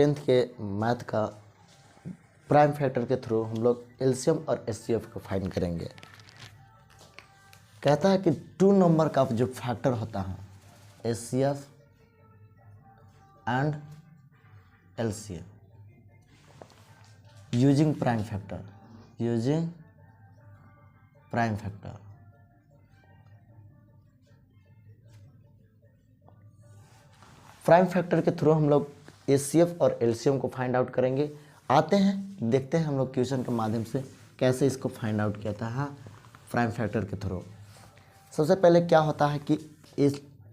Tenth के math का prime factor के थ्रू हम लोग एलसीएम और एचसीएफ को फाइंड करेंगे। कहता है कि 2 नंबर का जो फैक्टर होता है HCF and LCM using prime factor, prime factor के थ्रू हम लोग एचसीएफ और एलसीएम को फाइंड आउट करेंगे। आते हैं, देखते हैं हम लोग क्वेश्चन के माध्यम से कैसे इसको फाइंड आउट किया था प्राइम फैक्टर के थ्रू। सबसे पहले क्या होता है कि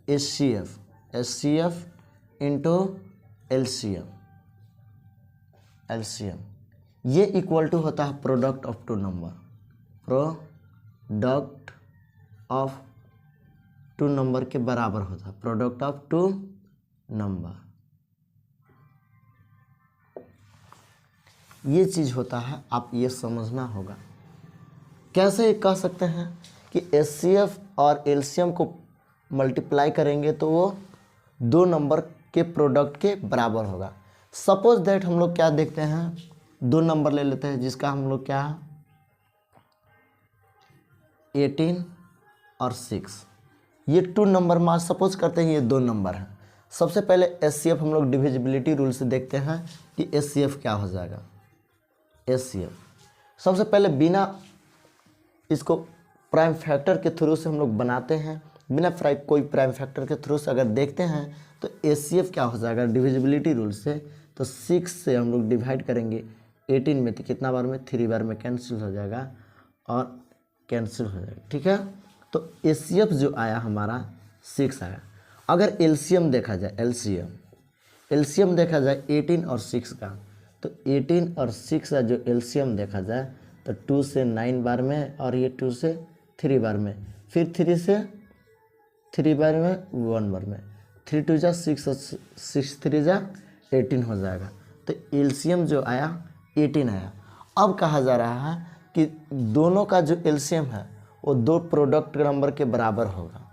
एचसीएफ इंटू एलसीएम ये इक्वल टू होता है प्रोडक्ट ऑफ 2 नंबर के बराबर होता है, प्रोडक्ट ऑफ 2 नंबर। ये चीज़ होता है, आप ये समझना होगा। कैसे कह सकते हैं कि एचसीएफ और एलसीएम को मल्टीप्लाई करेंगे तो वो 2 नंबर के प्रोडक्ट के बराबर होगा। सपोज दैट हम लोग क्या देखते हैं, 2 नंबर ले लेते हैं जिसका हम लोग क्या है 18 और 6। ये 2 नंबर मान सपोज करते हैं ये 2 नंबर हैं। सबसे पहले एचसीएफ हम लोग डिविजिबिलिटी रूल से देखते हैं कि एचसीएफ क्या हो जाएगा। एचसीएफ सबसे पहले बिना इसको प्राइम फैक्टर के थ्रू से हम लोग बनाते हैं, बिना कोई प्राइम फैक्टर के थ्रू से अगर देखते हैं तो एचसीएफ क्या हो जाएगा डिविजिबिलिटी रूल से, तो 6 से हम लोग डिवाइड करेंगे 18 में, तो कितना बार में 3 बार में कैंसिल हो जाएगा और कैंसिल हो जाएगा। ठीक है, तो एचसीएफ जो आया हमारा 6 आया। अगर एलसीएम देखा जाए, एलसीएम देखा जाए 18 और 6 का, तो 18 और 6 का जो एलसीएम देखा जाए तो 2 से 9 बार में और ये 2 से 3 बार में, फिर 3 से 3 बार में 1 बार में, 3 2 जा 6 और 6 3 जा 18 हो जाएगा। तो एलसीएम जो आया 18 आया। अब कहा जा रहा है कि दोनों का जो एलसीएम है वो 2 प्रोडक्ट नंबर के बराबर होगा।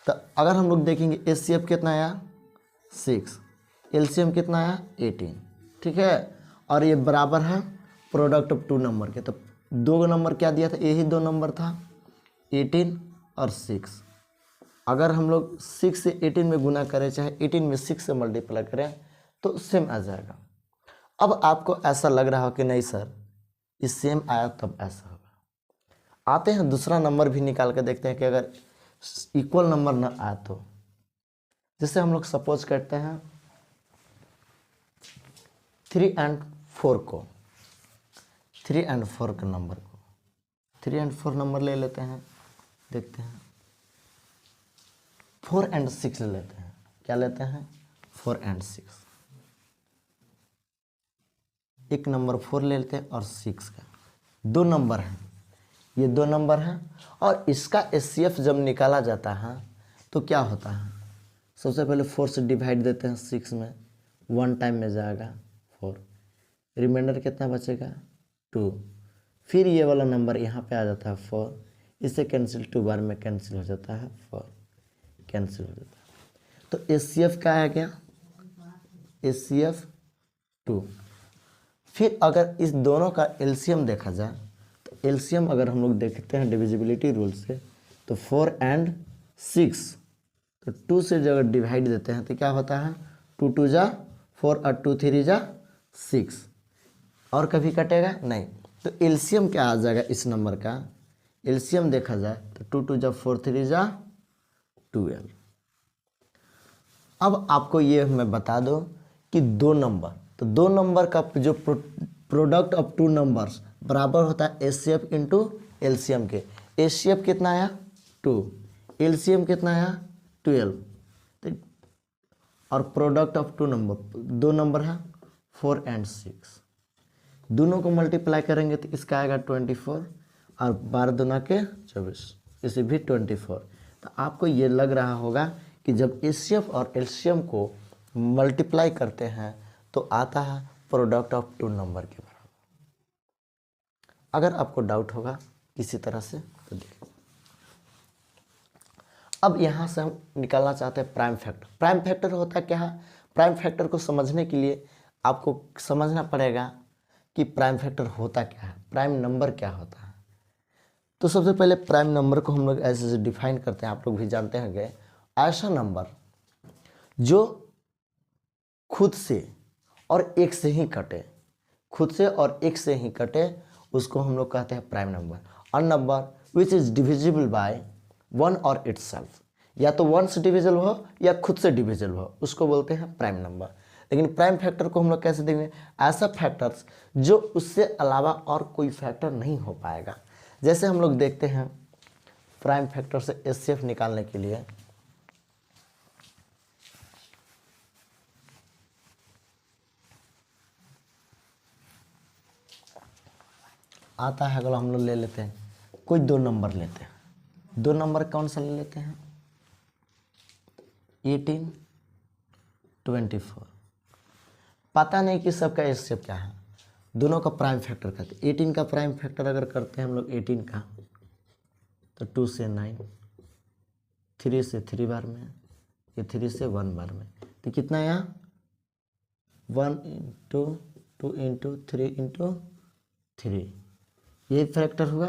तो अगर हम लोग देखेंगे एचसीएफ कितना आया 6, एलसीएम कितना आया 18, ठीक है, और ये बराबर है प्रोडक्ट ऑफ 2 नंबर के। तो 2 नंबर क्या दिया था, यही 2 नंबर था 18 और 6। अगर हम लोग 6 से 18 में गुना करें, चाहे 18 में 6 से मल्टीप्लाई करें तो सेम आ जाएगा। अब आपको ऐसा लग रहा हो कि नहीं सर ये सेम आया तब ऐसा होगा। आते हैं दूसरा नंबर भी निकाल के देखते हैं कि अगर इक्वल नंबर ना आए तो, जैसे हम लोग सपोज करते हैं 3 और 4 को, 3 और 4 के नंबर को, 3 और 4 नंबर ले लेते हैं, देखते हैं 4 और 6 ले लेते हैं। क्या लेते हैं 4 और 6, एक नंबर 4 ले लेते हैं और 6 का 2 नंबर हैं, ये 2 नंबर हैं। और इसका एचसीएफ जब निकाला जाता है तो क्या होता है, सबसे पहले 4 से डिवाइड देते हैं 6 में, 1 टाइम में जाएगा 4, रिमाइंडर कितना बचेगा 2, फिर ये वाला नंबर यहाँ पे आ जाता है 4, इससे कैंसिल 2 बार में कैंसिल हो जाता है 4, कैंसिल हो जाता है। तो एचसीएफ क्या आ गया एचसीएफ 2। फिर अगर इस दोनों का एलसीएम देखा जाए तो एलसीएम अगर हम लोग देखते हैं डिविजिबिलिटी रूल से तो 4 और 6, तो 2 से जब डिवाइड देते हैं तो क्या होता है 2 2 जा 4 और 2 3 जा 6, और कभी कटेगा नहीं। तो एलसीएम क्या आ जाएगा इस नंबर का, एलसीएम देखा जाए तो 2 2 जा 4 3 जा 12। अब आपको ये मैं बता दूं कि 2 नंबर, तो 2 नंबर का जो प्रोडक्ट ऑफ 2 नंबर्स बराबर होता है एचसीएफ इंटू एलसीएम के। एचसीएफ कितना आया 2, एलसीएम कितना आया 12, तो और प्रोडक्ट ऑफ 2 नंबर है 4 और 6, दोनों को मल्टीप्लाई करेंगे तो इसका आएगा 24 और 12 दूना के 24, इसे भी 24। तो आपको ये लग रहा होगा कि जब एचसीएफ और एलसीएम को मल्टीप्लाई करते हैं तो आता है प्रोडक्ट ऑफ 2 नंबर के बराबर। अगर आपको डाउट होगा किसी तरह से तो देखिए। अब यहाँ से हम निकालना चाहते हैं प्राइम फैक्टर। प्राइम फैक्टर होता क्या है, प्राइम फैक्टर को समझने के लिए आपको समझना पड़ेगा कि प्राइम फैक्टर होता क्या है, प्राइम नंबर क्या होता है। तो सबसे पहले प्राइम नंबर को हम लोग ऐसे डिफाइन करते हैं, आप लोग भी जानते हैं कि ऐसा नंबर जो खुद से और एक से ही कटे, खुद से और एक से ही कटे, उसको हम लोग कहते हैं प्राइम नंबर। और number which is divisible by one और इटसेल्फ, या तो वन से डिविजिबल हो या खुद से डिविजिबल हो, उसको बोलते हैं प्राइम नंबर। लेकिन प्राइम फैक्टर को हम लोग कैसे देंगे, ऐसा फैक्टर्स जो उससे अलावा और कोई फैक्टर नहीं हो पाएगा। जैसे हम लोग देखते हैं प्राइम फैक्टर से एचसीएफ निकालने के लिए आता है, अगर हम लोग ले लेते हैं कोई दो नंबर लेते हैं, दो नंबर कौन सा ले लेते हैं, 18, 24। पता नहीं कि सबका एचसीएफ क्या है, दोनों का प्राइम फैक्टर करते हैं। 18 का प्राइम फैक्टर अगर करते हैं हम लोग 18 का, तो 2 से 9, 3 से 3 बार में, ये 3 से 1 बार में, तो कितना यहाँ 1 इंटू 2 इंटू 3 इंटू 3, ये फैक्टर हुआ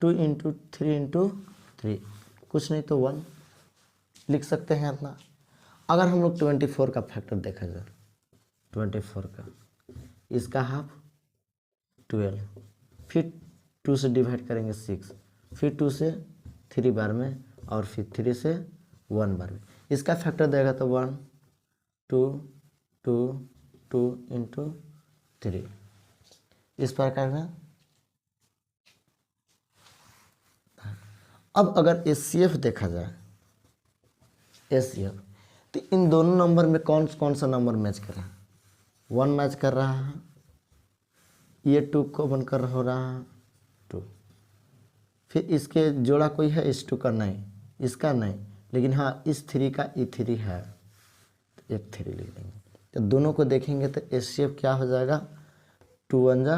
2 इंटू 3 इंटू 3, कुछ नहीं तो 1 लिख सकते हैं इतना। अगर हम लोग 24 का फैक्टर देखा जाए, 24 का, इसका हाफ 12, फिर 2 से डिवाइड करेंगे 6, फिर 2 से 3 बार में, और फिर 3 से 1 बार में, इसका फैक्टर देगा तो 1 2 2 2 इंटू 3, इस प्रकार में। अब अगर एचसीएफ देखा जाए, एचसीएफ, तो इन दोनों नंबर में कौन सा नंबर मैच कर रहा है, 1 मैच कर रहा है, ये 2 को बनकर हो रहा है 2, फिर इसके जोड़ा कोई है इस 2 का नहीं, इसका नहीं, लेकिन हाँ इस 3 का E3 है, तो एक 3 लिख देंगे। तो दोनों को देखेंगे तो एचसीएफ क्या हो जाएगा, 2 1 जा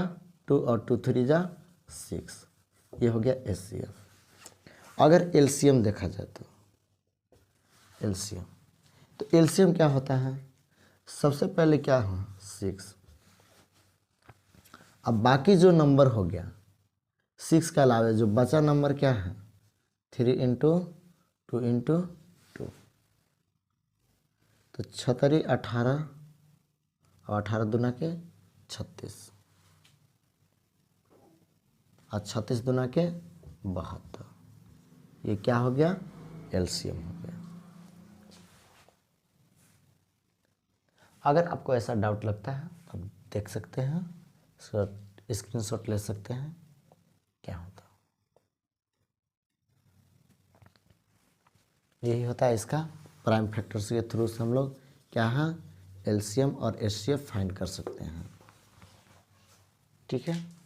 2 और 2 3 जा 6, ये हो गया एचसीएफ। अगर एलसीएम देखा जाए तो एलसीएम, तो एलसीएम क्या होता है, सबसे पहले क्या हो 6, अब बाकी जो नंबर हो गया 6 के अलावा जो बचा नंबर क्या है 3 इंटू 2 इंटू 2, तो 36 18 और 18 दूना के 36 और 36 दूना के 72, ये क्या हो गया एलसीएम हो गया। अगर आपको ऐसा डाउट लगता है तो आप देख सकते हैं, स्क्रीनशॉट ले सकते हैं क्या होता है। यही होता है इसका प्राइम फैक्टर्स के थ्रू से हम लोग क्या है एलसीएम और एचसीएफ फाइंड कर सकते हैं। ठीक है।